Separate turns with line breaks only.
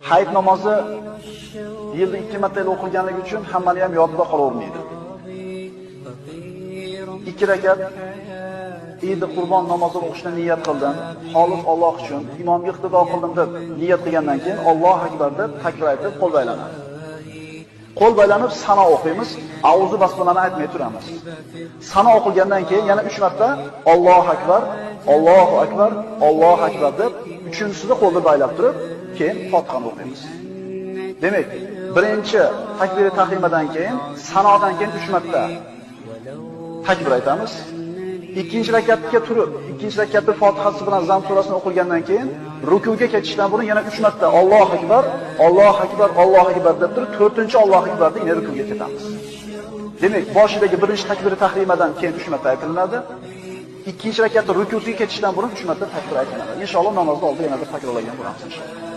Hayit namozi yilda 2 marta o'qilganligi uchun hammani ham yodida qolavermaydi. 2 rakat Eid Qurbon namozi o'qishni niyat qildim. Xolis Alloh uchun imomga iqtido qildim deb niyat qilgandan keyin Alloh akbar deb takbir aytib qo'l baylanadi. Qo'l baylanib sano o'qiymiz, auzu basmalani aytmay turamiz. Sano o'qilgandan keyin yana 3 marta Alloh akbar, Allohu akbar, Alloh akbar deb uchinchisida qo'lni baylab turib, keyin Fotihani o'qiymiz. Demak, birinchi takbir tahrimadan keyin sanodan keyin 3 marta takbir aytamiz. Ikkinchi rakatga turib, ikkinchi rakatda Fotihasi bilan Zam surasini o'qigandan keyin rukuga ketishdan burun yana 3 marta Alloh akbar, Alloh akbar, Alloh akbar deb turib, 4-chi Alloh akbarda yana rukuga ketamiz. Demak, boshidagi birinchi takbir tahrimadan keyin 3 marta aytiladi. Ikkinchi rakatda rukuga ketishdan burun 3 marta takbir aytiladi. Inshaalloh namozda oldin yana bir takrorlagan bo'lamiz inshaalloh.